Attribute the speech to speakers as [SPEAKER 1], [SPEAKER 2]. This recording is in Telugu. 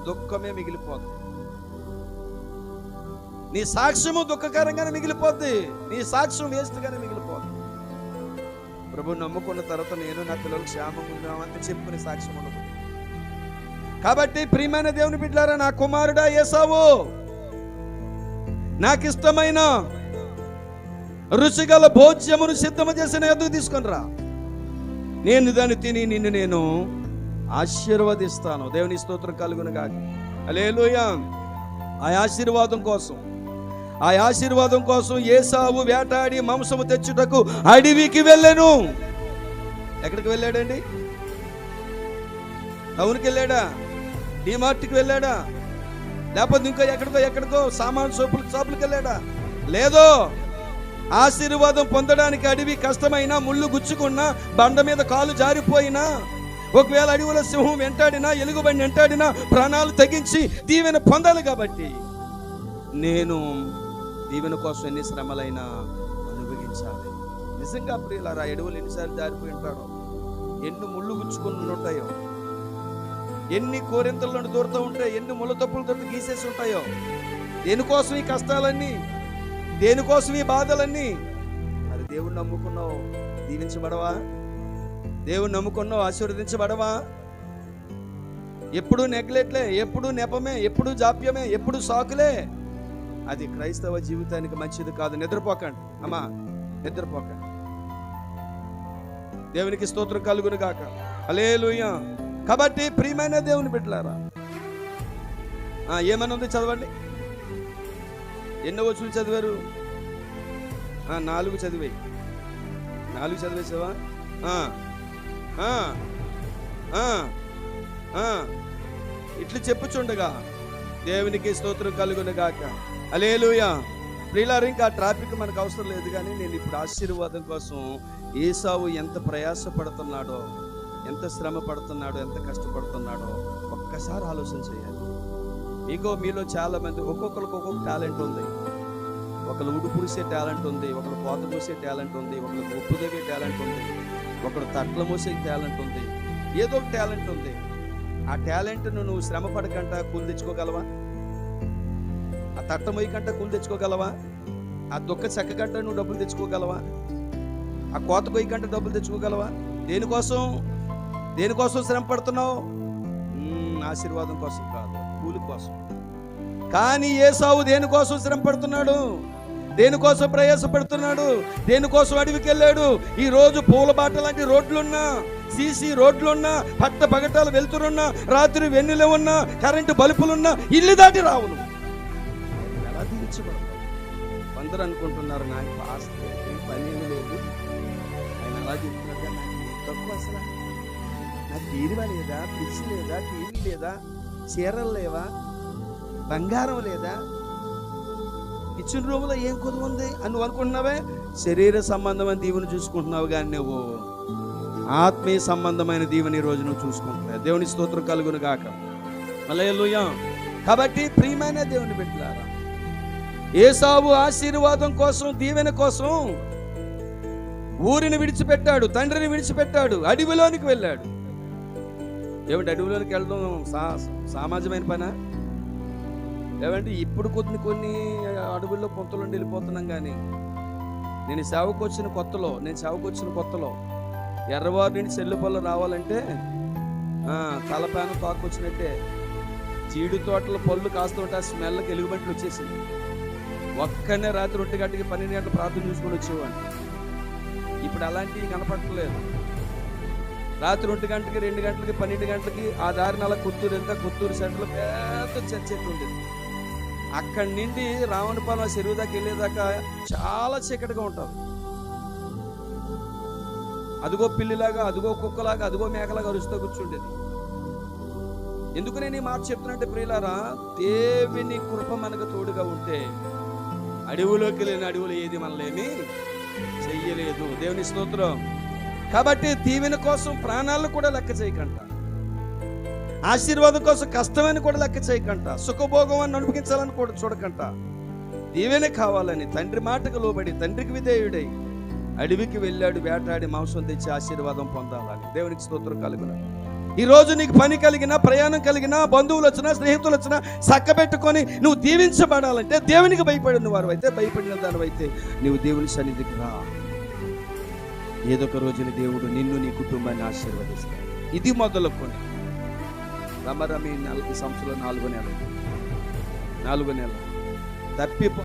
[SPEAKER 1] దుఃఖమే మిగిలిపోద్ది. నీ సాక్ష్యము దుఃఖకరంగానే మిగిలిపోద్ది. నీ సాక్ష్యం వేస్ట్గానే మిగిలిపోద్ది. ప్రభు నమ్ముకున్న తర్వాత నేను నా పిల్లలు క్షేమం ఉన్నామంటే చెప్పుకునే సాక్ష్యం ఉండదు. కాబట్టి ప్రియమైన దేవుని బిడ్డలారా, నా కుమారుడా ఏసావు, నాకు ఇష్టమైన రుచిగల భోజ్యమును సిద్ధము చేసిన ఎదుగు తీసుకొని రా, నేను దాన్ని తిని నిన్ను నేను ఆశీర్వదిస్తాను. దేవుని స్తోత్రం కలుగును గాక. హల్లెలూయా. ఆ ఆశీర్వాదం కోసం ఏసావు వేటాడి మాంసము తెచ్చుటకు అడవికి వెళ్ళాను. ఎక్కడికి వెళ్ళాడండి? టౌన్కి వెళ్ళాడా? డిమార్ట్కి వెళ్ళాడా? లేకపోతే ఇంకా ఎక్కడికో సామాన్ షాపులకు వెళ్ళాడా? లేదో. ఆశీర్వాదం పొందడానికి అడవి కష్టమైనా, ముళ్ళు గుచ్చుకున్నా, బండ మీద కాలు జారిపోయినా, ఒకవేళ అడవిలో సింహం వెంటాడినా, ఎలుగుబండి వెంటాడినా ప్రాణాలు తెగించి దీవెన పొందాలి. కాబట్టి నేను దీవెన కోసం ఎన్ని శ్రమలైనా అనుభవించాలి. నిజంగా ప్రియులారా, ఎడవలు ఎన్నిసార్లు జారిపోయి ఉంటాడో, ఎన్ని ముళ్ళు గుచ్చుకుని ఉంటాయో, ఎన్ని కోరింతల దూరుతూ ఉంటాయో, ఎన్ని ముళ్ళ తప్పులతో గీసేసి ఉంటాయో. దేనికోసం ఈ కష్టాలన్నీ, దేనికోసం ఈ బాధలన్నీ? మరి దేవుణ్ణి నమ్ముకున్నావు, దీవించబడవా? దేవుణ్ణి నమ్ముకున్నావు, ఆశీర్వదించబడవా? ఎప్పుడు నెగ్లెట్లే, ఎప్పుడు నెపమే, ఎప్పుడు జాప్యమే, ఎప్పుడు సాకులే. అది క్రైస్తవ జీవితానికి మంచిది కాదు. నిద్రపోకండి అమ్మా, నిద్రపోకండి. దేవునికి స్తోత్రం కలుగును గాక. హల్లెలూయా. కాబట్టి ప్రియమైన దేవుని బిడ్డలారా, ఏమని ఉంది చదవండి. ఎన్నో వచనాలు చదివారు? 4 చదివాయి. 4 చదివేసావా? ఇట్లు చెప్పుచుండగా దేవునికి స్తోత్రం కలుగును గాక. హల్లెలూయా. ప్రియులారా, ఇంకా ట్రాఫిక్ మనకు అవసరం లేదు. కానీ నేను ఇప్పుడు ఆశీర్వాదం కోసం ఏసావు ఎంత ప్రయాసపడుతున్నాడో, ఎంత శ్రమ పడుతున్నాడో, ఎంత కష్టపడుతున్నాడో ఒక్కసారి ఆలోచన చేయాలి. మీలో చాలా మంది ఒక్కొక్కరికి ఒక్కొక్క టాలెంట్ ఉంది. ఒకరు ఉడు పూసే టాలెంట్ ఉంది, ఒకరు కోత పూసే టాలెంట్ ఉంది, ఒకరు ఉప్పు దగ్గర టాలెంట్ ఉంది, ఒకరు తట్ల మూసే టాలెంట్ ఉంది. ఏదో ఒక టాలెంట్ ఉంది. ఆ టాలెంట్ను నువ్వు శ్రమ పడకంట కూలి తెచ్చుకోగలవా? ఆ తట్ట మొయ్యకంట కూలి తెచ్చుకోగలవా? ఆ దుఃఖ చెక్కకంట నువ్వు డబ్బులు తెచ్చుకోగలవా? ఆ కోత కొయ్యకంట డబ్బులు తెచ్చుకోగలవా? దేనికోసం శ్రమ పడుతున్నావు? ఆశీర్వాదం కోసం కాదు, కూలి కోసం. కానీ ఏసావు దేనికోసం శ్రమ పడుతున్నాడు? దేనికోసం ప్రయాసపడుతున్నాడు? దేనికోసం అడవికి వెళ్ళాడు? ఈ రోజు పూల బాట లాంటి రోడ్లున్నా, సీసీ రోడ్లున్నా, పట్ట పగటాలు వెళ్తురున్నా, రాత్రి వెన్నెల ఉన్నా, కరెంటు బల్బులున్నా ఇల్లు దాటి రావును. ఎలా తీర్చబడతావు? అందరూ అనుకుంటున్నారు నాకు ఆస్తి పని లేదు, ఆయన అలా చెప్తున్నారు. నాకు తక్కువ అసలు. నాకు తీరువా లేదా? పిచ్చి లేదా? టీవీ లేదా? చీరలు లేవా? బంగారం లేదా? కిచెన్ రూమ్లో ఏం కొద్దు ఉంది అని నువ్వు అనుకుంటున్నావే? శరీర సంబంధమైన దీవెని చూసుకుంటున్నావు, కానీ నువ్వు ఆత్మీయ సంబంధమైన దీవెని ఈ రోజు నువ్వు చూసుకుంటున్నావు. దేవుని స్తోత్రం కలుగును గాక. హల్లెలూయా. కాబట్టి ప్రియమైన దేవుని బిడ్డలారా, ఏసావు ఆశీర్వాదం కోసం, దీవెన కోసం ఊరిని విడిచిపెట్టాడు, తండ్రిని విడిచిపెట్టాడు, అడవిలోనికి వెళ్ళాడు. ఏమంటే అడవిలోనికి వెళ్ళడం సామాజికమైన పనా? ఏమంటే ఇప్పుడు కొన్ని అడవుల్లో పొంతలుండి వెళ్ళిపోతున్నాం. కానీ నేను సేవకు వచ్చిన కొత్తలో ఎర్రవారి నుండి చెల్లుపల్లి రావాలంటే తలపాన తాకొచ్చినట్టే జీడి తోటల పళ్ళు కాస్తుంటే ఆ స్మెల్కి ఎలుగుబంట్లు వచ్చేసింది. ఒక్కనే రాత్రి 1 గంటకి 12 గంటలు ప్రార్థన చూసుకొని వచ్చేవాడిని. ఇప్పుడు అలాంటివి కనపడలేదు. రాత్రి 1 గంటకి 2 గంటలకి 12 గంటలకి ఆ దారిని అలా కొత్తూరు వెళ్తా, కొత్తూరు సెంటర్లో పెద్ద చర్చ్ ఉండేది. అక్కడి నుండి రావణపాలెం చెరువు దాకా వెళ్ళేదాకా చాలా చీకటిగా ఉంటుంది. అదిగో పిల్లిలాగా, అదిగో కుక్కలాగా, అదిగో మేకలాగా అరుస్తూ కూర్చుండేది. ఎందుకు నేను ఈ మాట చెప్తున్నట్టే ప్రియులారా, దేవుని కృప మనకు తోడుగా ఉంటే అడవులోకి వెళ్ళిన అడవులు ఏది మనలేమి చెయ్యలేదు. దేవుని స్తోత్రం. కాబట్టి దీవెన కోసం ప్రాణాలను కూడా లెక్క చేయకంట, ఆశీర్వాదం కోసం కష్టమని కూడా లెక్క చేయకంట, సుఖభోగం అని అనుభవించాలని కూడా చూడకంట. దీవెన కావాలని తండ్రి మాటకు లోబడి, తండ్రికి విధేయుడై అడవికి వెళ్ళాడు. వేటాడి మాంసం తెచ్చి ఆశీర్వాదం పొందాలని. దేవునికి స్తోత్రం కలుగును. ఈరోజు నీకు పని కలిగినా, ప్రయాణం కలిగినా, బంధువులు వచ్చినా, స్నేహితులు వచ్చినా చక్కబెట్టుకొని నువ్వు దీవించబడాలంటే, దేవునికి భయపడిన వారు అయితే, భయపడిన దానివైతే నీవు దేవుని సన్నిధికి రా. ఏదో ఒక రోజున దేవుడు నిన్ను, నీ కుటుంబాన్ని ఆశీర్వదిస్తాడు. ఇది మొదలుకొని రమరమి 40 సంవత్సరాలు 4 నెలలు తప్పిపో